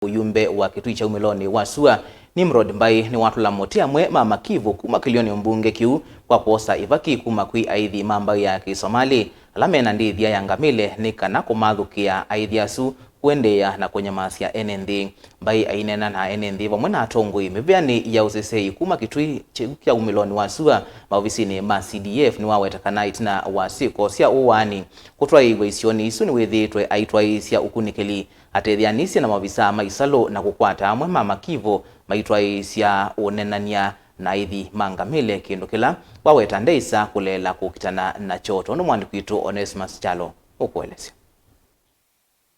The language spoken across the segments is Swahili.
Muyumbe wa Kitui cha wumiloni wa syua Nimrod Mbai niwatula muti amwe Makivu kuma kilionimbunge kiu kwa kwosa ivaki kuma aithi mambai ya Kisomali amena ndithya ya ngamile nikana kumathukia aithi asu kuendeeya na kunyamasya Enenthi. Mbai aineena na Enenthi vamwe na atongoi miveani ya usesei kuma Kitui cha wumiloni wa syua maofisini ma CDF ni wawetakana itina wasiko sya uwani kutwaiwa isioni isu ni withitwe aitwaisya ukunikili atethyanisya na maofisa maisalo na kukwata amwe Makivu maitwaisya uneenany'a na aithi ngamile kindu kila waweta ndeisa kulela kukitana na choto. Ndo mwandiki wetu Onesmus Chalo ukuelesya.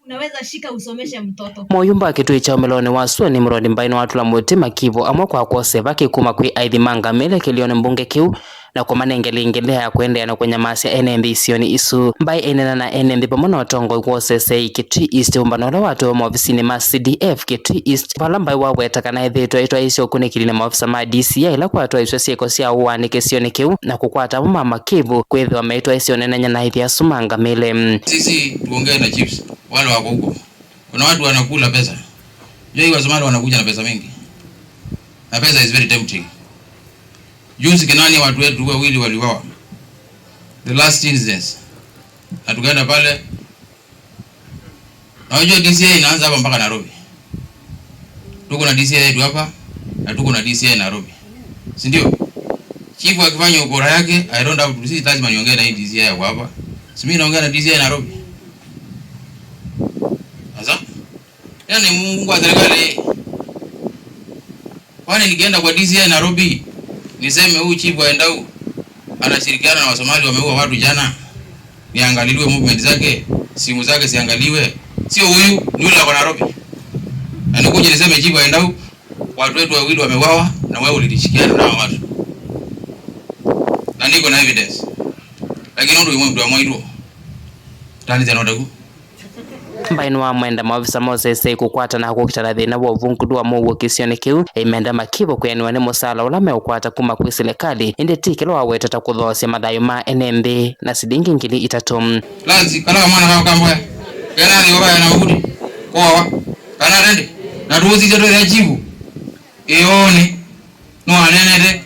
Unaweza shika usomeshe mtoto. Muyumbe wa Kitui cha wumiloni wa syua Nimrod Mbai niwatula muti Makivu amwe kwa kwosa ivaki kuma aithi ngamile kilionimbunge kiu na kumanengelingile ya kuendeeya na kunyamasya Enenthi isioni isu. Mbai aineena na Enenthi pamwe na atongoi kwosesei Kitui East umbano ula watu maofisini ma CDF Kitui East pala Mbai wawetakana ithitwe itwaisya ukunikili na maofisa ma DCI ila kwatwaisya syiko sya uwani kisioni kiu na kukwata amwe Makivu kwithiwa maitwaisya uneenany'a na aithi asu ngamile. Sisi tuongee na chiefs wale wako huko. Kuna watu wanakula pesa. Jua Wasomali wanakuja na pesa mingi. Na pesa is very tempting. Juzi Kinani watu wetu wawili waliuawa. The last incidents. Na tukaenda pale. Na unajua DCI inaanza hapa mpaka Nairobi. Tuko na DCI yetu hapa na tuko na DCI Nairobi. Si ndio? Chief akifanya ukora yake, I don't have to see, lazima niongee na hii DCI yako hapa. Si mimi naongea na DCI Nairobi. Sasa yani Mungu wa serikali. Kwani nikienda kwa DCI Nairobi niseme huyu chief aenda huko anashirikiana na Wasomali wameua watu jana, niangaliwe movement zake, simu zake siangaliwe, sio huyu ni yule wa Nairobi. Na nikuje niseme chief aenda huko watu wetu wawili wameuawa na wewe ulitishikiana na watu, na niko na evidence, lakini ndio mtu wa mwaito tani za nodagu. Mbai niwamwenda maofisa mosesei kukwata na kukitana thina wa uvungudu wa muwo kisioni kiu imenda Makivu kuyaniwa ni musala ula meukwata kuma kwi serikali indi tikilo wawetata kuthosya mathayo ma Enenthi na sidingi ngili itatu. Lanzi kana mwana kama kambwa kana ni wabaya na muti Kuwaa kana rende na ruzi zetu ya jibu eone no anenete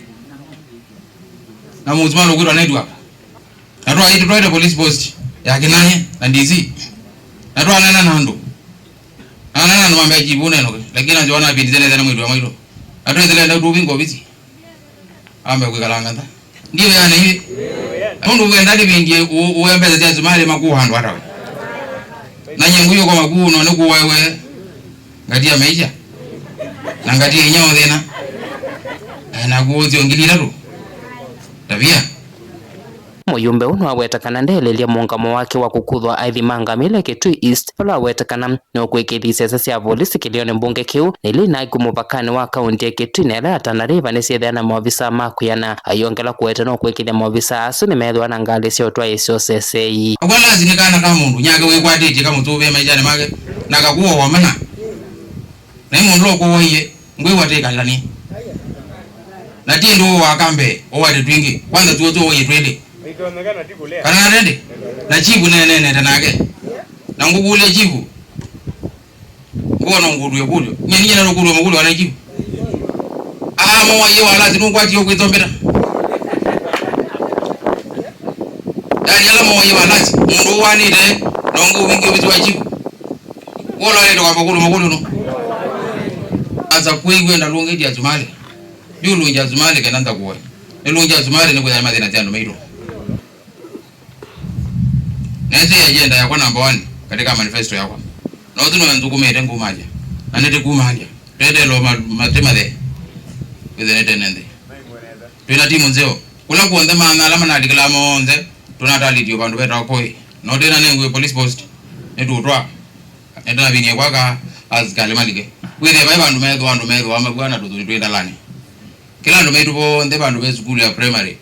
na muzimalo kwitwa network na twa itu twa police post ya Kinanya na DC na twa nana nando nana ndo mambe jibu neno lakini anjona bidi zile zile mwito mwito atwe zile ndio bingo bizi ambe kukalanga nda ndio yani hivi mundu uenda bindi uembeza tya zimali makuu handu hata na nyenguyo kwa makuu no nuku wewe ngatia maisha na ngatia nyao thina na kuozi ongilira tu tabia. Muyumbe uno awetakana ndelelia muungamo wake wa kukuthwa aithi ngamile Kitui East pala awetakana no kwikithia sya sya polisi kilionimbunge kiu nili na kumupakani wa kaunti ya Kitui na ila Tana River nisyethia na maofisa makuyana ayongela kuweta no kwikithia maofisa asu nimethwa na ngali sya utwaisya usesei. Akwala zinikana kama mundu nyage wikwatite kama tuve maijani make na kakuwa wa mena na mundu okuwoye ngwe wateka lani na tindu wakambe owate twingi kwanza tuozo woye twende kana rende na chibu nene tanake na ngugule chibu ngono ngudu yokulyo nyeni nyena ngodu mugulu wana chibu mo ye wala tinu kwati yokwitombera dali ala mo ye wala mundu wanire nongu wingi bitwa chibu wala ile kwa mugulu no aza kuigwe na lungi ya Somali yulu ya Somali kananda kuwa lungi ya Somali ni kwa madina tano meiro. Nezi agenda yako number 1 katika manifesto yako. Na utuno nzukumete ngumaja. Anete kumaja. Tede lo matema de. Within Enenthi. Tuna timu nzeo. Kula kuonde maana alama na dikala monde. Tunatali dio bandu beta koi. No tena nengu police post. Netu utwa. Nenda binye kwaka azikale malike. Wile bai bandu medo amagwana tutu twenda lani. Kila ndo medu bonde bandu be school ya primary.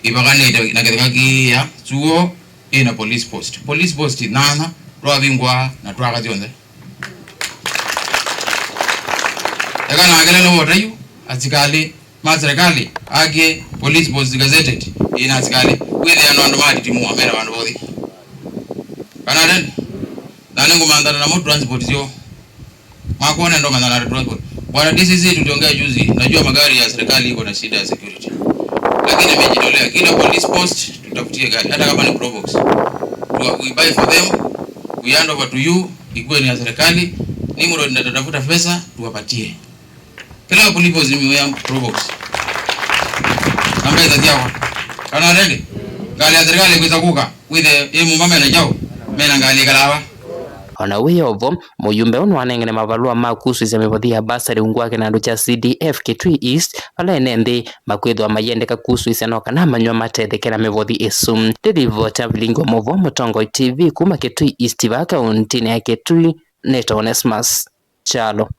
Ibagane na katika ya chuo ina police post nana rwa bingwa na twaka zionze ekana agele no wotayu asikali maserikali age police post gazetted ina asikali wile anondo mali timu amera bandu bodi kana den nane ngumandana na mo transport yo Makuona ndo madhara transport. Bwana DCC tuliongea juzi, najua magari ya serikali iko na shida ya security. Lakini nimejitolea kila police post tutafutie gari hata kama ni Probox. We buy for them, we hand over to you, ikuwe ni ya serikali. Nimrod ndio tutafuta pesa tuwapatie. Kila police post ni ya Probox. Ambaye zadia kana ready. Gari ya serikali kuzakuka with the mumame na jao. Mena ngali kalawa. Ona wiyovo Muyumbe unwanengene mavalua makusu ise mivothi ya basari ungwake na nducha CDF Kitui East pala Enenthi Mekuivwa mayendeka kusu ise noka na manywa matethekera mivothi isu ndithya vilingo movo Atongoi TV kuma Kitui East va kauntini ya Kitui Onesmus Chalo.